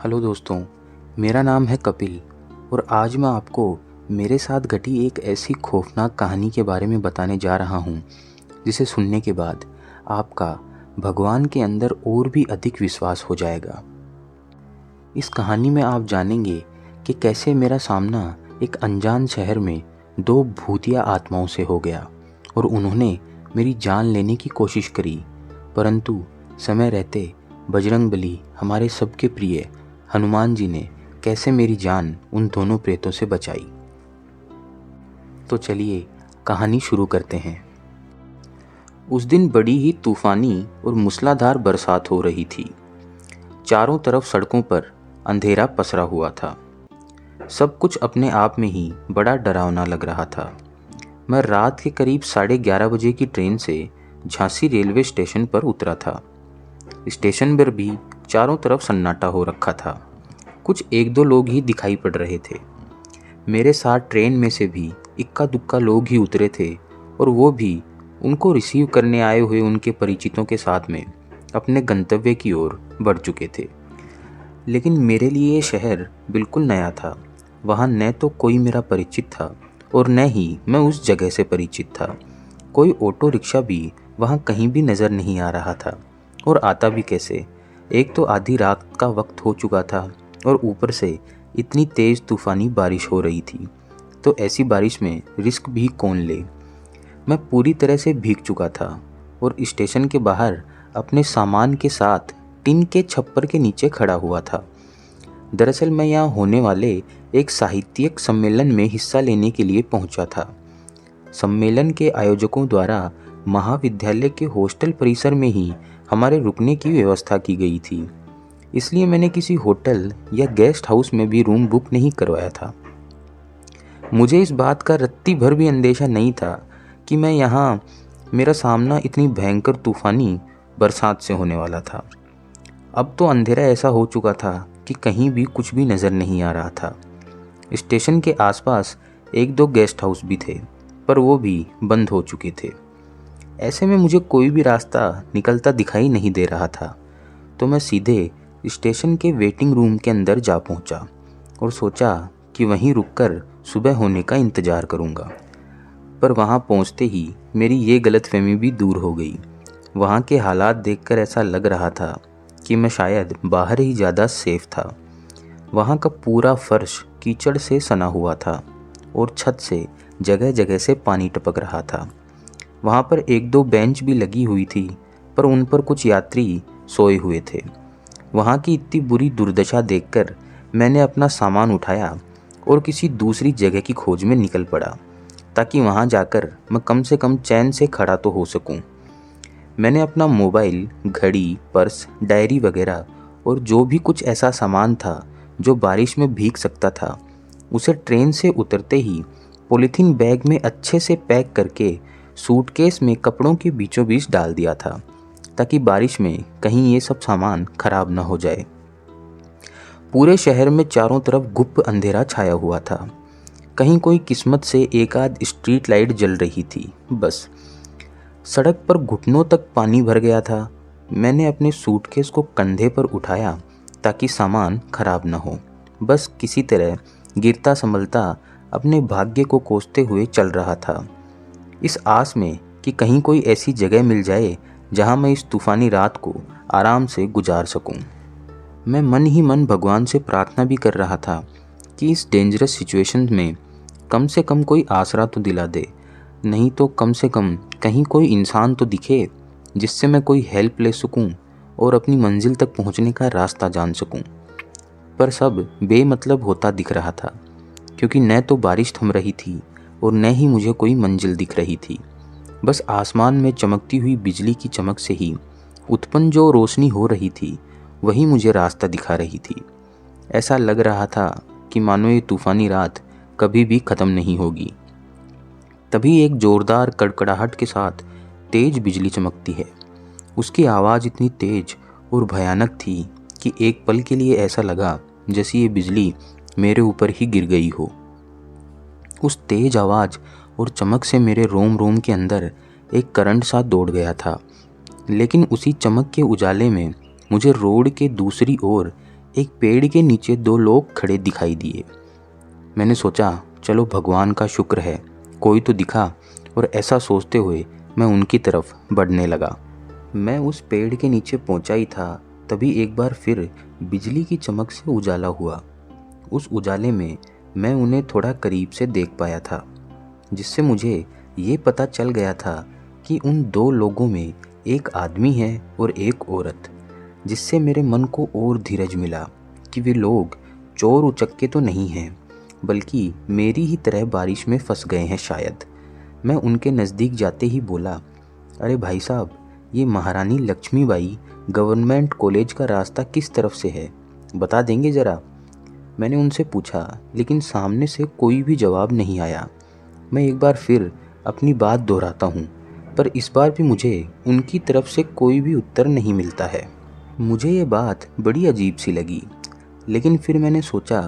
Hello दोस्तों, मेरा नाम है कपिल और आज मैं आपको मेरे साथ घटी एक ऐसी खौफनाक कहानी के बारे में बताने जा रहा हूँ जिसे सुनने के बाद आपका भगवान के अंदर और भी अधिक विश्वास हो जाएगा। इस कहानी में आप जानेंगे कि कैसे मेरा सामना एक अनजान शहर में दो भूतिया आत्माओं से हो गया और उन्होंने मेरी जान लेने की कोशिश करी, परंतु समय रहते बजरंगबली हमारे सबके प्रिय हनुमान जी ने कैसे मेरी जान उन दोनों प्रेतों से बचाई। तो चलिए कहानी शुरू करते हैं। उस दिन बड़ी ही तूफानी और मूसलाधार बरसात हो रही थी। चारों तरफ सड़कों पर अंधेरा पसरा हुआ था। सब कुछ अपने आप में ही बड़ा डरावना लग रहा था। मैं रात के करीब 11:30 बजे की ट्रेन से झांसी रेलवे स्टेशन पर उतरा था। स्टेशन पर भी चारों तरफ सन्नाटा हो रखा था। कुछ एक दो लोग ही दिखाई पड़ रहे थे। मेरे साथ ट्रेन में से भी इक्का दुक्का लोग ही उतरे थे और वो भी उनको रिसीव करने आए हुए उनके परिचितों के साथ में अपने गंतव्य की ओर बढ़ चुके थे। लेकिन मेरे लिए ये शहर बिल्कुल नया था। वहाँ न तो कोई मेरा परिचित था और न ही मैं उस जगह से परिचित था। कोई ऑटो रिक्शा भी वहाँ कहीं भी नज़र नहीं आ रहा था और आता भी कैसे। एक तो आधी रात का वक्त हो चुका था और ऊपर से इतनी तेज़ तूफ़ानी बारिश हो रही थी, तो ऐसी बारिश में रिस्क भी कौन ले। मैं पूरी तरह से भीग चुका था और स्टेशन के बाहर अपने सामान के साथ टिन के छप्पर के नीचे खड़ा हुआ था। दरअसल मैं यहाँ होने वाले एक साहित्यिक सम्मेलन में हिस्सा लेने के लिए पहुँचा था। सम्मेलन के आयोजकों द्वारा महाविद्यालय के हॉस्टल परिसर में ही हमारे रुकने की व्यवस्था की गई थी, इसलिए मैंने किसी होटल या गेस्ट हाउस में भी रूम बुक नहीं करवाया था। मुझे इस बात का रत्ती भर भी अंदेशा नहीं था कि मैं यहाँ मेरा सामना इतनी भयंकर तूफानी बरसात से होने वाला था। अब तो अंधेरा ऐसा हो चुका था कि कहीं भी कुछ भी नज़र नहीं आ रहा था। स्टेशन के आसपास एक दो गेस्ट हाउस भी थे, पर वो भी बंद हो चुके थे। ऐसे में मुझे कोई भी रास्ता निकलता दिखाई नहीं दे रहा था, तो मैं सीधे स्टेशन के वेटिंग रूम के अंदर जा पहुंचा और सोचा कि वहीं रुककर सुबह होने का इंतज़ार करूंगा। पर वहां पहुंचते ही मेरी ये गलतफहमी भी दूर हो गई। वहां के हालात देखकर ऐसा लग रहा था कि मैं शायद बाहर ही ज़्यादा सेफ था। वहां का पूरा फर्श कीचड़ से सना हुआ था और छत से जगह जगह से पानी टपक रहा था। वहाँ पर एक दो बेंच भी लगी हुई थी, पर उन पर कुछ यात्री सोए हुए थे। वहाँ की इतनी बुरी दुर्दशा देखकर मैंने अपना सामान उठाया और किसी दूसरी जगह की खोज में निकल पड़ा, ताकि वहाँ जाकर मैं कम से कम चैन से खड़ा तो हो सकूँ। मैंने अपना मोबाइल, घड़ी, पर्स, डायरी वगैरह और जो भी कुछ ऐसा सामान था जो बारिश में भीग सकता था, उसे ट्रेन से उतरते ही पॉलीथीन बैग में अच्छे से पैक करके सूटकेस में कपड़ों के बीचों बीच डाल दिया था, ताकि बारिश में कहीं ये सब सामान खराब न हो जाए। पूरे शहर में चारों तरफ गुप्त अंधेरा छाया हुआ था। कहीं कोई किस्मत से एक आध स्ट्रीट लाइट जल रही थी, बस। सड़क पर घुटनों तक पानी भर गया था। मैंने अपने सूटकेस को कंधे पर उठाया ताकि सामान खराब न हो। बस किसी तरह गिरता संभलता अपने भाग्य को कोसते हुए चल रहा था, इस आस में कि कहीं कोई ऐसी जगह मिल जाए जहां मैं इस तूफ़ानी रात को आराम से गुजार सकूं। मैं मन ही मन भगवान से प्रार्थना भी कर रहा था कि इस डेंजरस सिचुएशन में कम से कम कोई आसरा तो दिला दे, नहीं तो कम से कम कहीं कोई इंसान तो दिखे जिससे मैं कोई हेल्प ले सकूं और अपनी मंजिल तक पहुंचने का रास्ता जान सकूं। पर सब बेमतलब होता दिख रहा था, क्योंकि न तो बारिश थम रही थी और न ही मुझे कोई मंजिल दिख रही थी। बस आसमान में चमकती हुई बिजली की चमक से ही उत्पन्न जो रोशनी हो रही थी, वही मुझे रास्ता दिखा रही थी। ऐसा लग रहा था कि मानो ये तूफानी रात कभी भी ख़त्म नहीं होगी। तभी एक ज़ोरदार कड़कड़ाहट के साथ तेज बिजली चमकती है। उसकी आवाज़ इतनी तेज और भयानक थी कि एक पल के लिए ऐसा लगा जैसे ये बिजली मेरे ऊपर ही गिर गई हो। उस तेज आवाज़ और चमक से मेरे रोम रोम के अंदर एक करंट सा दौड़ गया था। लेकिन उसी चमक के उजाले में मुझे रोड के दूसरी ओर एक पेड़ के नीचे दो लोग खड़े दिखाई दिए। मैंने सोचा चलो भगवान का शुक्र है कोई तो दिखा, और ऐसा सोचते हुए मैं उनकी तरफ बढ़ने लगा। मैं उस पेड़ के नीचे पहुंचा ही था, तभी एक बार फिर बिजली की चमक से उजाला हुआ। उस उजाले में मैं उन्हें थोड़ा करीब से देख पाया था, जिससे मुझे ये पता चल गया था कि उन दो लोगों में एक आदमी है और एक औरत, जिससे मेरे मन को और धीरज मिला कि वे लोग चोर उचक्के तो नहीं हैं, बल्कि मेरी ही तरह बारिश में फंस गए हैं शायद। मैं उनके नज़दीक जाते ही बोला, अरे भाई साहब, ये महारानी लक्ष्मीबाई गवर्नमेंट कॉलेज का रास्ता किस तरफ से है, बता देंगे ज़रा? मैंने उनसे पूछा, लेकिन सामने से कोई भी जवाब नहीं आया। मैं एक बार फिर अपनी बात दोहराता हूँ, पर इस बार भी मुझे उनकी तरफ से कोई भी उत्तर नहीं मिलता है। मुझे ये बात बड़ी अजीब सी लगी, लेकिन फिर मैंने सोचा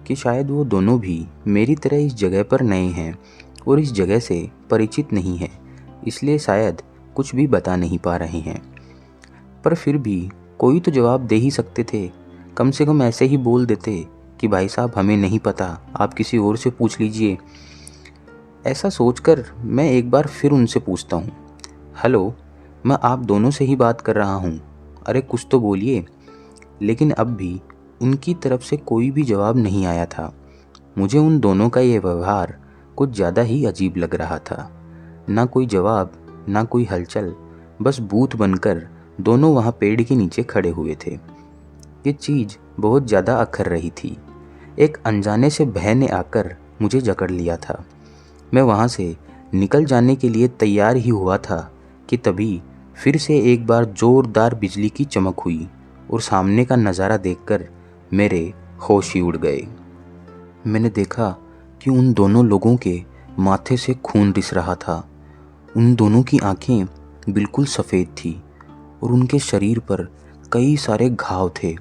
कि शायद वो दोनों भी मेरी तरह इस जगह पर नए हैं और इस जगह से परिचित नहीं हैं, इसलिए शायद कुछ भी बता नहीं पा रहे हैं। पर फिर भी कोई तो जवाब दे ही सकते थे, कम से कम ऐसे ही बोल देते कि भाई साहब हमें नहीं पता, आप किसी और से पूछ लीजिए। ऐसा सोचकर मैं एक बार फिर उनसे पूछता हूँ, हेलो, मैं आप दोनों से ही बात कर रहा हूँ, अरे कुछ तो बोलिए। लेकिन अब भी उनकी तरफ से कोई भी जवाब नहीं आया था। मुझे उन दोनों का ये व्यवहार कुछ ज़्यादा ही अजीब लग रहा था। ना कोई जवाब, ना कोई हलचल, बस बूथ बनकर दोनों वहाँ पेड़ के नीचे खड़े हुए थे। ये चीज़ बहुत ज़्यादा अखर रही थी। एक अनजाने से भय ने आकर मुझे जकड़ लिया था। मैं वहाँ से निकल जाने के लिए तैयार ही हुआ था कि तभी फिर से एक बार ज़ोरदार बिजली की चमक हुई और सामने का नज़ारा देखकर मेरे होश ही उड़ गए। मैंने देखा कि उन दोनों लोगों के माथे से खून रिस रहा था। उन दोनों की आंखें बिल्कुल सफ़ेद थी और उनके शरीर पर कई सारे घाव थे।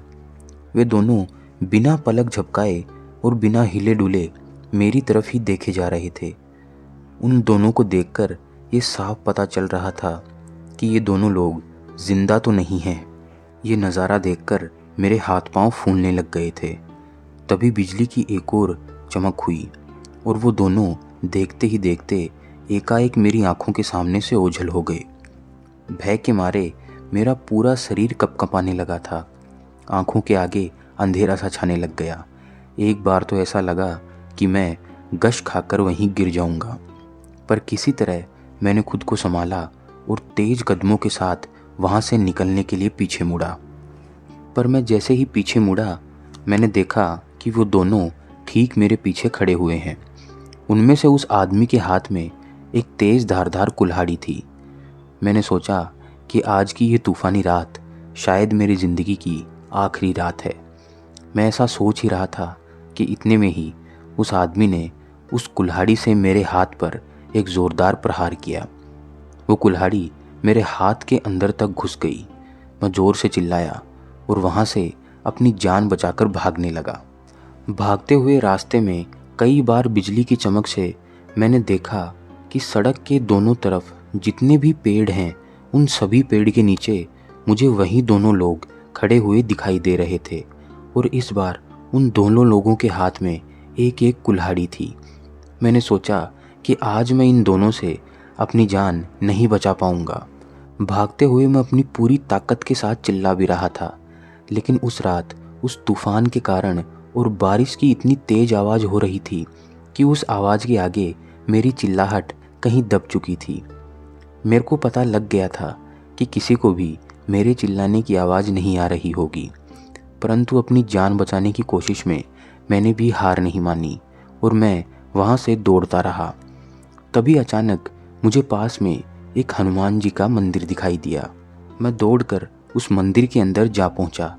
वे दोनों बिना पलक झपकाए और बिना हिले डुले मेरी तरफ ही देखे जा रहे थे। उन दोनों को देखकर ये साफ पता चल रहा था कि ये दोनों लोग जिंदा तो नहीं हैं। ये नज़ारा देखकर मेरे हाथ पांव फूलने लग गए थे। तभी बिजली की एक और चमक हुई और वो दोनों देखते ही देखते एकाएक मेरी आंखों के सामने से ओझल हो गए। भय के मारे मेरा पूरा शरीर कँपकँपाने लगा था। आंखों के आगे अंधेरा सा छाने लग गया। एक बार तो ऐसा लगा कि मैं गश खाकर वहीं गिर जाऊंगा, पर किसी तरह मैंने खुद को संभाला और तेज कदमों के साथ वहां से निकलने के लिए पीछे मुड़ा। पर मैं जैसे ही पीछे मुड़ा, मैंने देखा कि वो दोनों ठीक मेरे पीछे खड़े हुए हैं। उनमें से उस आदमी के हाथ में एक तेज धारदार कुल्हाड़ी थी। मैंने सोचा कि आज की ये तूफानी रात शायद मेरी ज़िंदगी की आखिरी रात है। मैं ऐसा सोच ही रहा था कि इतने में ही उस आदमी ने उस कुल्हाड़ी से मेरे हाथ पर एक ज़ोरदार प्रहार किया। वो कुल्हाड़ी मेरे हाथ के अंदर तक घुस गई। मैं ज़ोर से चिल्लाया और वहाँ से अपनी जान बचाकर भागने लगा। भागते हुए रास्ते में कई बार बिजली की चमक से मैंने देखा कि सड़क के दोनों तरफ जितने भी पेड़ हैं, उन सभी पेड़ के नीचे मुझे वही दोनों लोग खड़े हुए दिखाई दे रहे थे। और इस बार उन दोनों लोगों के हाथ में एक एक कुल्हाड़ी थी। मैंने सोचा कि आज मैं इन दोनों से अपनी जान नहीं बचा पाऊंगा। भागते हुए मैं अपनी पूरी ताकत के साथ चिल्ला भी रहा था, लेकिन उस रात उस तूफान के कारण और बारिश की इतनी तेज आवाज़ हो रही थी कि उस आवाज़ के आगे मेरी चिल्लाहट कहीं दब चुकी थी। मेरे को पता लग गया था कि किसी को भी मेरे चिल्लाने की आवाज़ नहीं आ रही होगी, परंतु अपनी जान बचाने की कोशिश में मैंने भी हार नहीं मानी और मैं वहाँ से दौड़ता रहा। तभी अचानक मुझे पास में एक हनुमान जी का मंदिर दिखाई दिया। मैं दौड़कर उस मंदिर के अंदर जा पहुँचा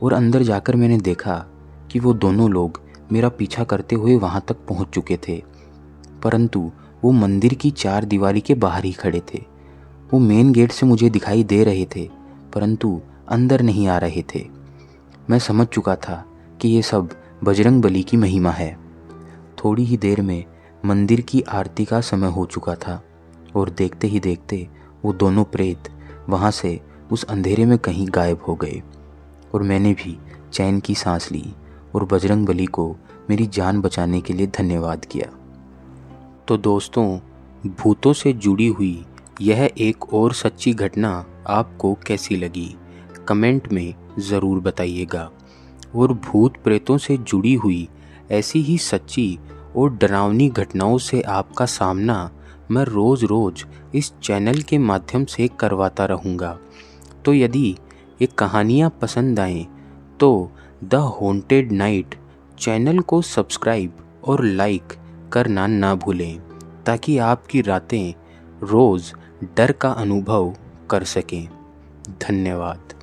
और अंदर जाकर मैंने देखा कि वो दोनों लोग मेरा पीछा करते हुए वहाँ तक पहुँच चुके थे, परंतु वो मंदिर की चार दीवारी के बाहर ही खड़े थे। वो मेन गेट से मुझे दिखाई दे रहे थे, परंतु अंदर नहीं आ रहे थे। मैं समझ चुका था कि ये सब बजरंग बली की महिमा है। थोड़ी ही देर में मंदिर की आरती का समय हो चुका था और देखते ही देखते वो दोनों प्रेत वहाँ से उस अंधेरे में कहीं गायब हो गए और मैंने भी चैन की सांस ली और बजरंगबली को मेरी जान बचाने के लिए धन्यवाद किया। तो दोस्तों, भूतों से जुड़ी हुई यह एक और सच्ची घटना आपको कैसी लगी, कमेंट में ज़रूर बताइएगा। और भूत प्रेतों से जुड़ी हुई ऐसी ही सच्ची और डरावनी घटनाओं से आपका सामना मैं रोज़ इस चैनल के माध्यम से करवाता रहूँगा। तो यदि ये कहानियाँ पसंद आएँ तो द हॉन्टेड नाइट चैनल को सब्सक्राइब और लाइक करना ना भूलें, ताकि आपकी रातें रोज़ डर का अनुभव कर सकें। धन्यवाद।